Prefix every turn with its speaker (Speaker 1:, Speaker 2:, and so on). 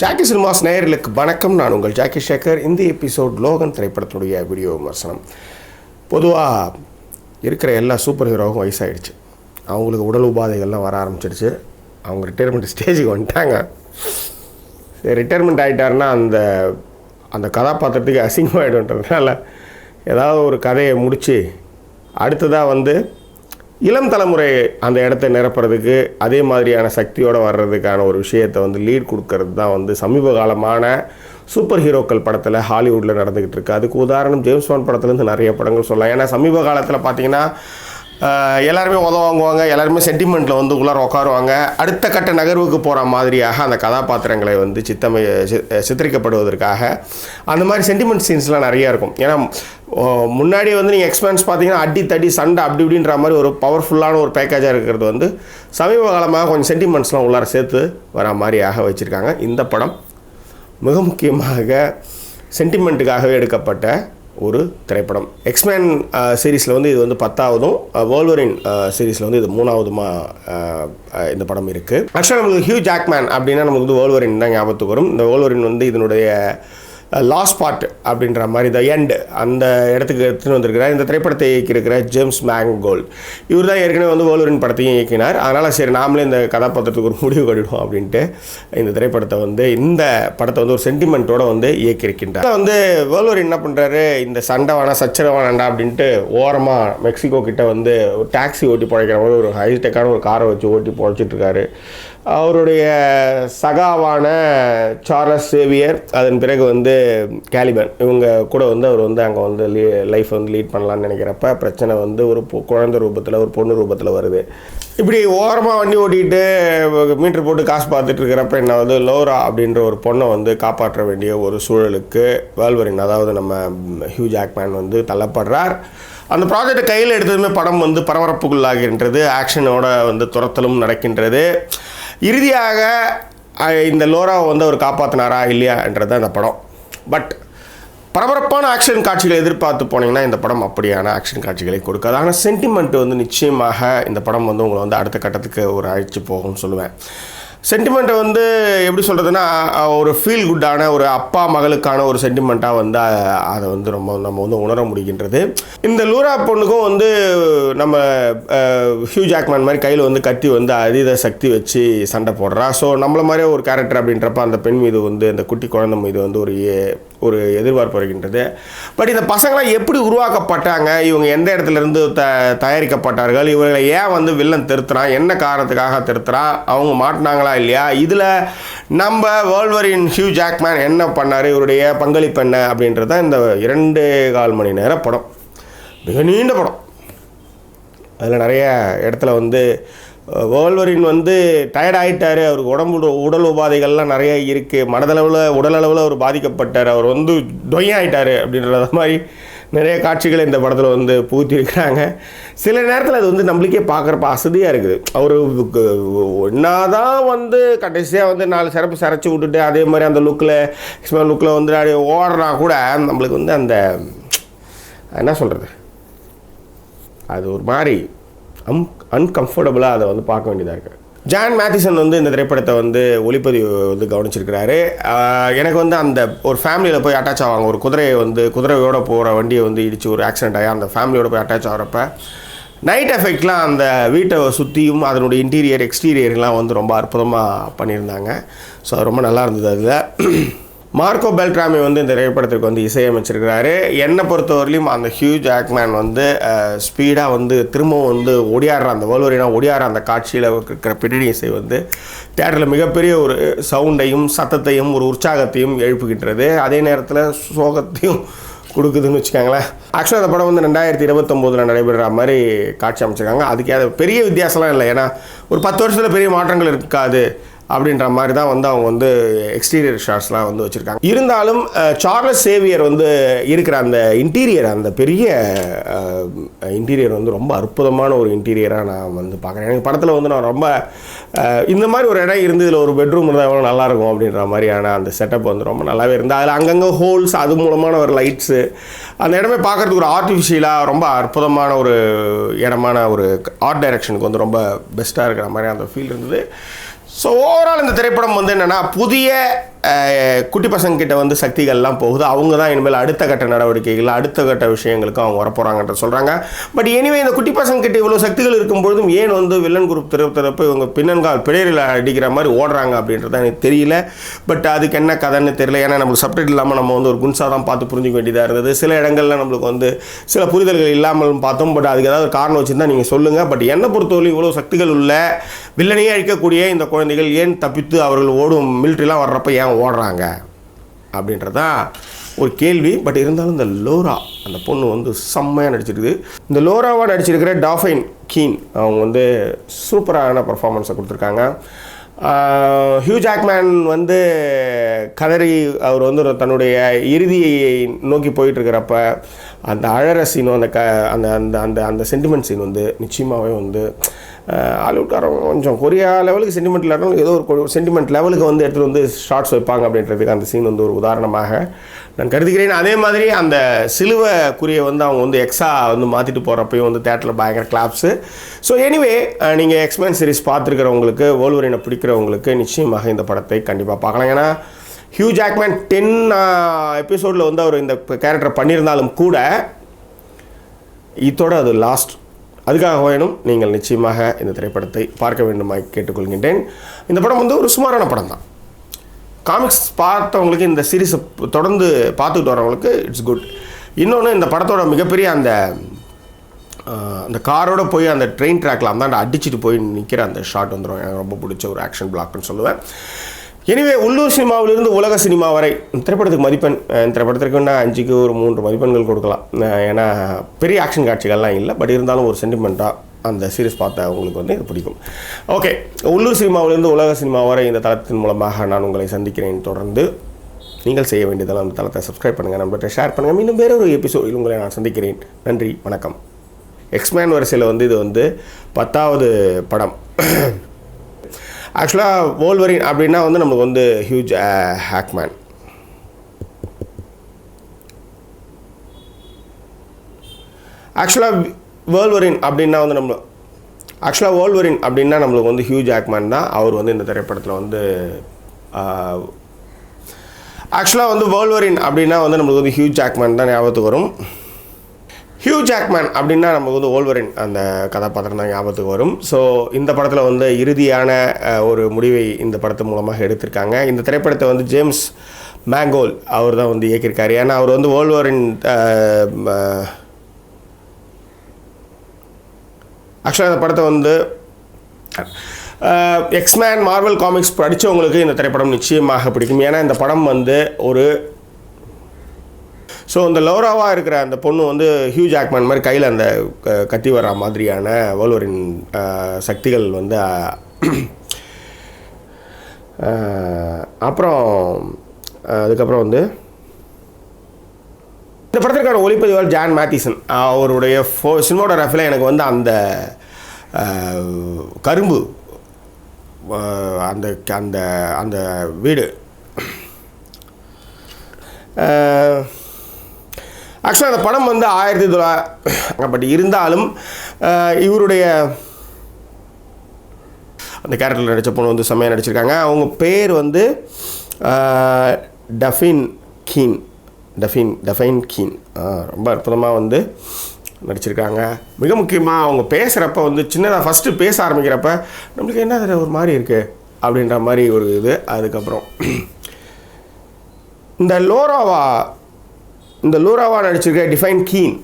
Speaker 1: Jackie cinemas நேயர்களுக்கு வணக்கம். நான் உங்கள் ஜாக்கி சேகர். இந்த எபிசோட் லோகன் திரைப்படத்துடைய வீடியோ விமர்சனம். பொதுவாக இருக்கிற எல்லா சூப்பர் ஹீரோவும் வயசாகிடுச்சு. அவங்களுக்கு உடல் உபாதைகள்லாம் வர ஆரம்பிச்சிடுச்சு. அவங்க ரிட்டையர்மெண்ட் ஸ்டேஜுக்கு வந்துட்டாங்க. ரிட்டையர்மெண்ட் ஆகிட்டாருன்னா அந்த கதாபாத்திரத்துக்கு அசிங்கமாகிடுன்றதுனால ஏதாவது ஒரு கதையை முடித்து அடுத்ததாக இளம் தலைமுறை அந்த இடத்த நிரப்புறதுக்கு அதே மாதிரியான சக்தியோடு வர்றதுக்கான ஒரு விஷயத்தை லீட் கொடுக்கறது தான் சமீப காலமான சூப்பர் ஹீரோக்கள் படத்தில் ஹாலிவுட்டில் நடந்துக்கிட்டு இருக்குது. அதுக்கு உதாரணம் ஜேம்ஸ் பாண்ட் படத்துலேருந்து நிறைய படங்கள் சொல்லலாம். ஏன்னா சமீப காலத்தில் பார்த்திங்கன்னா எல்லாருமே உதவாங்குவாங்க, எல்லாருமே சென்டிமெண்ட்டில் உள்ளார உட்காருவாங்க. அடுத்த கட்ட நகர்வுக்கு போகிற மாதிரியாக அந்த கதாபாத்திரங்களை சித்தரிக்கப்படுவதற்காக அந்த மாதிரி சென்டிமெண்ட் சீன்ஸ்லாம் நிறையா இருக்கும். ஏன்னா முன்னாடி நீங்கள் எக்ஸ்பென்ஸ் பார்த்தீங்கன்னா அடி தடி சண்டை அப்படி இப்படின்ற மாதிரி ஒரு பவர்ஃபுல்லான ஒரு பேக்கேஜாக இருக்கிறது சமீப காலமாக கொஞ்சம் சென்டிமெண்ட்ஸ்லாம் உள்ளார சேர்த்து வர மாதிரியாக வச்சுருக்காங்க. இந்த படம் மிக முக்கியமாக சென்டிமெண்ட்டுக்காகவே எடுக்கப்பட்ட ஒரு திரைப்படம். எக்ஸ்மேன் சீரீஸில் இது 10ஆவதும், வோல்வரின் சீரீஸில் இது 3ஆவதுமா இந்த படம் இருக்குது. ஆக்சுவலாக நம்மளுக்கு ஹியூ ஜாக்மேன் அப்படின்னா நமக்கு வோல்வரின் தான் ஞாபகத்துக்கு வரும். இந்த வோல்வரின் இதனுடைய லாஸ்ட் பார்ட் அப்படின்ற மாதிரி த எண்ட் அந்த இடத்துக்கு எடுத்துகிட்டு வந்திருக்கிறார். இந்த திரைப்படத்தை இயக்கியிருக்கிற ஜேம்ஸ் மேங்கோல்ட். இவர் தான் ஏற்கனவே வோல்வரின் படத்தையும் இயக்கினார். அதனால் சரி நாமளே இந்த கதாபாத்திரத்துக்கு ஒரு முடிவு கட்டிடுவோம் அப்படின்ட்டு இந்த திரைப்படத்தை இந்த படத்தை ஒரு சென்டிமெண்ட்டோடு இயக்கியிருக்கின்றார். வோல்வரின் என்ன பண்ணுறாரு, இந்த சண்டைவானா சச்சரவானண்டா அப்படின்ட்டு ஓரமாக மெக்சிகோ கிட்ட ஒரு டாக்ஸி ஓட்டி பிழைக்கிற மாதிரி ஒரு ஹைடெக்கான ஒரு காரை வச்சு ஓட்டி பிழைச்சிட்ருக்காரு. அவருடைய சகாவான சார்லஸ் சேவியர், அதன் பிறகு கேலிபன், இவங்க கூட அவர் அங்கே லைஃப் லீட் பண்ணலான்னு நினைக்கிறப்ப பிரச்சனை ஒரு குழந்தை ரூபத்தில் ஒரு பொண்ணு ரூபத்தில் வருது. இப்படி ஓரமாக வண்டி ஓட்டிகிட்டு மீட்டர் போட்டு காசு பார்த்துட்டு இருக்கிறப்ப என்ன லோரா அப்படின்ற ஒரு பொண்ணை காப்பாற்ற வேண்டிய ஒரு சூழலுக்கு வோல்வரின், அதாவது நம்ம ஹியூ ஜாக்மேன் தள்ளப்படுறார். அந்த ப்ராஜெக்டை கையில் எடுத்ததுமே படம் பரபரப்புக்குள்ளாகின்றது. ஆக்ஷனோட துரத்தலும் நடக்கின்றது. இறுதியாக இந்த லோராவை அவர் காப்பாற்றினாரா இல்லையான்றது அந்த படம். பட் பரபரப்பான ஆக்ஷன் காட்சிகளை எதிர்பார்த்து போனீங்கன்னா இந்த படம் அப்படியான ஆக்ஷன் காட்சிகளை கொடுக்காது. ஆனால் சென்டிமெண்ட் நிச்சயமாக இந்த படம் உங்களை அடுத்த கட்டத்துக்கு ஒரு அழைச்சி போகும்னு சொல்லுவேன். சென்டிமெண்ட்டை எப்படி சொல்கிறதுனா, ஒரு ஃபீல் குட்டான ஒரு அப்பா மகளுக்கான ஒரு சென்டிமெண்ட்டாக அதை ரொம்ப நம்ம உணர முடிகின்றது. இந்த லூரா பொண்ணுக்கும் நம்ம ஹியூ ஜாக்மேன் மாதிரி கையில் கத்தி அதீத சக்தி வச்சு சண்டை போடுறா. ஸோ நம்மள மாதிரியே ஒரு கேரக்டர் அப்படின்றப்ப அந்த பெண் மீது அந்த குட்டி குழந்தை மீது ஒரு எதிர்பார்ப்பு வருகின்றது. பட் இந்த பசங்களாம் எப்படி உருவாக்கப்பட்டாங்க, இவங்க எந்த இடத்துலேருந்து தயாரிக்கப்பட்டார்கள், இவங்களை ஏன் வில்லன் திருத்துறான், என்ன காரணத்துக்காக திருத்துறான், அவங்க மாட்டினாங்களா இல்லையா, இதில் நம்ம வோல்வரின் ஹியூ ஜாக்மேன் என்ன பண்ணார், இவருடைய பங்களிப்பு என்ன அப்படின்றது தான் இந்த 2.25 மணி நேர படம். மிக நீண்ட படம். அதில் நிறைய இடத்துல வோல்வரின் டயர்ட் ஆகிட்டார். அவருக்கு உடல் உபாதைகள்லாம் நிறைய இருக்குது. மனதளவில் உடலளவில் அவர் பாதிக்கப்பட்டார். அவர் டொய்யாயிட்டார் அப்படின்றத மாதிரி நிறைய காட்சிகளை இந்த படத்தில் புகுத்திருக்கிறாங்க. சில நேரத்தில் அது நம்மளுக்கே பார்க்குறப்ப அசதியாக இருக்குது. அவர் என்னதான் கடைசியாக 4 சிறப்பு சரைச்சி விட்டுட்டு அதே மாதிரி அந்த லுக்கில் அப்படியே ஓடுறா கூட நம்மளுக்கு அந்த என்ன சொல்கிறது, அது ஒரு மாதிரி அன்கம்ஃபர்டபுளாக அதை பார்க்க வேண்டியதாக இருக்குது. ஜான் மேத்திசன் இந்த திரைப்படத்தை ஒளிப்பதிவு கவனிச்சிருக்கிறாரு. எனக்கு அந்த ஒரு ஃபேமிலியில் போய் அட்டாச் ஆவாங்க. ஒரு குதிரையோடு போகிற வண்டியை இடித்து ஒரு ஆக்சிடென்ட் ஆகி அந்த ஃபேமிலியோடு போய் அட்டாச் ஆகிறப்ப நைட் எஃபெக்ட்லாம் அந்த வீட்டை சுற்றியும் அதனுடைய இன்டீரியர் எக்ஸ்டீரியர்லாம் ரொம்ப அற்புதமாக பண்ணியிருந்தாங்க. ஸோ அது ரொம்ப நல்லா இருந்தது. அதில் மார்க்கோ பெல்ட்ராமி இந்த திரைப்படத்திற்கு இசையமைச்சிருக்கிறாரு. என்னை பொறுத்தவரையிலும் அந்த ஹியூ ஜாக்மேன் ஸ்பீடாக திரும்பவும் ஒடியாடுற அந்த வோல்வரினாக ஒடியாடுற அந்த காட்சியில் இருக்கிற பின்னணி இசை தியேட்டரில் மிகப்பெரிய ஒரு சவுண்டையும் சத்தத்தையும் ஒரு உற்சாகத்தையும் எழுப்புகின்றது. அதே நேரத்தில் சோகத்தையும் கொடுக்குதுன்னு வச்சுக்காங்களேன். ஆக்சுவலாக அந்த படம் 2029 நடைபெறுற மாதிரி காட்சி அமைச்சிருக்காங்க. அதுக்கு பெரிய வித்தியாசம்லாம் இல்லை. ஏன்னா ஒரு 10 வருஷத்தில் பெரிய மாற்றங்கள் இருக்காது அப்படின்ற மாதிரி தான் அவங்க எக்ஸ்டீரியர் ஷாட்ஸ்லாம் வச்சுருக்காங்க. இருந்தாலும் சார்லஸ் சேவியர் இருக்கிற அந்த இன்டீரியர், அந்த பெரிய இன்டீரியர் ரொம்ப அற்புதமான ஒரு இன்டீரியராக நான் பார்க்குறேன். எனக்கு படத்தில் நான் ரொம்ப இந்த மாதிரி ஒரு இடம் இருந்து இதில் ஒரு பெட்ரூம் இருந்தால் எவ்வளோ நல்லாயிருக்கும் அப்படின்ற மாதிரியான அந்த செட்டப் ரொம்ப நல்லாவே இருந்தால் அதில் அங்கங்கே ஹோல்ஸ், அது மூலமான ஒரு லைட்ஸு, அந்த இடமே பார்க்குறதுக்கு ஒரு ஆர்டிஃபிஷியலாக ரொம்ப அற்புதமான ஒரு இடமான ஒரு ஆர்ட் டைரக்ஷனுக்கு ரொம்ப பெஸ்ட்டாக இருக்கிற மாதிரி அந்த ஃபீல் இருந்தது. ஸோ ஓவரால் இந்த திரைப்படம் என்னென்னா புதிய குட்டி பசங்கக்கிட்ட வந்து சக்திகள்லாம் போகுது. அவங்க தான் இனிமேல் அடுத்த கட்ட நடவடிக்கைகள் அடுத்த கட்ட விஷயங்களுக்கு அவங்க வரப்போகிறாங்கன்ற சொல்கிறாங்க. பட் எனிவே இந்த குட்டி பசங்கக்கிட்ட இவ்வளோ சக்திகள் இருக்கும்பொழுதும் ஏன் வந்து வில்லன் குரூப் திருப்ப இவங்க பின்னன்கால் பிழையில் அடிக்கிற மாதிரி ஓடுறாங்க அப்படின்றது எனக்கு தெரியல. பட் அதுக்கு என்ன கதைன்னு தெரியல. ஏன்னா நம்மளுக்கு சப்டைட்டில் இல்லாமல் நம்ம வந்து ஒரு குன்ஸாக தான் பார்த்து புரிஞ்சிக்க வேண்டியதாக இருந்தது. சில இடங்களில் நம்மளுக்கு வந்து சில புரிதல்கள் இல்லாமல் பார்த்தோம். பட் அதுக்கு ஏதாவது காரணம் வச்சுருந்தா நீங்கள் சொல்லுங்கள். பட் என்னை பொறுத்தவரை இவ்வளோ சக்திகள் உள்ள வில்லனையே அழிக்கக்கூடிய இந்த குழந்தைகள் ஏன் தப்பித்து அவர்கள் ஓடும் மிலிட்ரிலாம் வர்றப்ப ஏன் ஓடுறாங்க அப்படின்றதான் ஒரு கேள்வி. பட் இருந்தாலும் இந்த லோரா அந்த பொண்ணு வந்து செம்மையாக நடிச்சிருக்குது. இந்த லோராவாக நடிச்சிருக்கிற டாஃபைன் கீன் அவங்க வந்து சூப்பரான பர்ஃபார்மன்ஸை கொடுத்துருக்காங்க. ஹியூ ஜாக்மேன் வந்து கதறி அவர் வந்து தன்னுடைய இறுதியை நோக்கி போயிட்டுருக்கிறப்ப அந்த அழற சீனும் அந்த அந்த அந்த அந்த அந்த சென்டிமெண்ட் சீன் வந்து நிச்சயமாகவே வந்து ஹாலிவுட்காரங்க கொஞ்சம் கொரியா லெவலுக்கு சென்டிமெண்ட் இல்லாட்டாலும் ஏதோ ஒரு சென்டிமெண்ட் லெவலுக்கு வந்து எடுத்துகிட்டு வந்து ஷார்ட்ஸ் வைப்பாங்க அப்படின்றதுக்கு அந்த சீன் வந்து ஒரு உதாரணமாக நான் கருதுகிறேன். அதே மாதிரி அந்த சிலுவை குறியை வந்து அவங்க வந்து எக்ஸா வந்து மாற்றிட்டு போகிறப்பையும் வந்து தேட்டரில் பயங்கர கிளாப்ஸு. ஸோ எனிவே நீங்கள் எக்ஸ்மேன் சீரிஸ் பார்த்துருக்கிறவங்களுக்கு வோல்வரினை பிடிக்கிறவங்களுக்கு நிச்சயமாக இந்த படத்தை கண்டிப்பாக பார்க்கலாம். ஏன்னா ஹியூ ஜாக்மேன் 10 எபிசோடில் வந்து அவர் இந்த கேரக்டர் பண்ணியிருந்தாலும் கூட இதோட அது லாஸ்ட். அதுக்காக வேணும் நீங்கள் நிச்சயமாக இந்த திரைப்படத்தை பார்க்க வேண்டுமாய் கேட்டுக்கொள்கின்றேன். இந்த படம் வந்து ஒரு சுமாரான படம் தான். காமிக்ஸ் பார்த்தவங்களுக்கு இந்த சீரீஸை தொடர்ந்து பார்த்துக்கிட்டு வரவங்களுக்கு இட்ஸ் குட். இன்னொன்று இந்த படத்தோட மிகப்பெரிய அந்த காரோட போய் அந்த ட்ரெயின் ட்ராக்கில் அந்தாண்ட அடிச்சுட்டு போய் நிற்கிற அந்த ஷாட் வந்துடும். எனக்கு ரொம்ப பிடிச்ச ஒரு ஆக்ஷன் பிளாக்னு சொல்லுவேன். எனிவே உள்ளூர் சினிமாவிலிருந்து உலக சினிமா வரை திரைப்படத்துக்கு மதிப்பெண் திரைப்படத்திற்கு 5க்கு ஒரு 3 மதிப்பெண்கள் கொடுக்கலாம். ஏன்னா பெரிய ஆக்ஷன் காட்சிகள்லாம் இல்லை. பட் இருந்தாலும் ஒரு சென்டிமெண்ட்டாக அந்த சீரிஸ் பார்த்த உங்களுக்கு வந்து இது பிடிக்கும். ஓகே, உள்ளூர் சினிமாவிலிருந்து உலக சினிமா வரை இந்த தளத்தின் மூலமாக நான் உங்களை சந்திக்கிறேன். தொடர்ந்து நீங்கள் செய்ய வேண்டியதெல்லாம் அந்த தளத்தை சப்ஸ்கிரைப் பண்ணுங்கள், நண்பர்கிட்ட ஷேர் பண்ணுங்கள். இன்னும் வேறொரு எபிசோடில் உங்களை நான் சந்திக்கிறேன். நன்றி, வணக்கம். எக்ஸ்மேன் வரிசையில் வந்து இது வந்து 10வது படம். ஆக்சுவலாக வோல்வரின் அப்படின்னா வந்து நமக்கு வந்து ஹியூ ஜாக்மேன். ஆக்சுவலாக வோல்வரின் அப்படின்னா நம்மளுக்கு வந்து ஹியூ ஜாக்மேன் தான். அவர் வந்து இந்த திரைப்படத்தில் வந்து ஆக்சுவலாக வந்து வோல்வரின் அப்படின்னா வந்து நம்மளுக்கு வந்து ஹியூ ஜாக்மேன் தான் ஞாபகத்துக்கு வரும். ஹியூ ஜாக்மேன் அப்படின்னா நமக்கு வந்து வோல்வரின் அந்த கதாபாத்திரம் தான் ஞாபகத்துக்கு வரும். ஸோ இந்த படத்தில் வந்து இறுதியான ஒரு முடிவை இந்த படத்து மூலமாக எடுத்திருக்காங்க. இந்த திரைப்படத்தை வந்து ஜேம்ஸ் மேங்கோல் அவர் தான் வந்து இயக்கியிருக்காரு. ஏன்னா அவர் வந்து வோல்வரின் ஆக்சுவலாக இந்த படத்தை வந்து எக்ஸ்மேன் மார்வல் காமிக்ஸ் படித்தவங்களுக்கு இந்த திரைப்படம் நிச்சயமாக பிடிக்கும். ஏன்னா இந்த படம் வந்து ஒரு ஸோ இந்த லோராவாக இருக்கிற அந்த பொண்ணு வந்து ஹியூ ஜாக்மேன் மாதிரி கையில் அந்த கத்தி வர மாதிரியான வோல்வரின் சக்திகள் வந்து அப்புறம் அதுக்கப்புறம் வந்து இந்த படத்திற்கான ஒளிப்பதிவாளர் ஜான் மேத்திசன் அவருடைய சினிமாட்டோகிராஃபியில் எனக்கு வந்து அந்த கரும்பு அந்த அந்த அந்த வீடு ஆக்சுவலாக அந்த படம் வந்து 1900 பட் இருந்தாலும் இவருடைய அந்த கேரக்டரில் நடித்த பொண்ணு வந்து செம்மையாக நடிச்சிருக்காங்க. அவங்க பேர் வந்து டஃபைன் கீன் ரொம்ப அற்புதமாக வந்து நடிச்சிருக்காங்க. மிக முக்கியமாக அவங்க பேசுகிறப்ப வந்து சின்னதாக ஃபஸ்ட்டு பேச ஆரம்பிக்கிறப்ப நம்மளுக்கு என்ன ஒரு மாதிரி இருக்குது அப்படின்ற மாதிரி ஒரு இது. அதுக்கப்புறம் இந்த லோராவா நடிச்சிருக்க டிஃபைன் கீன்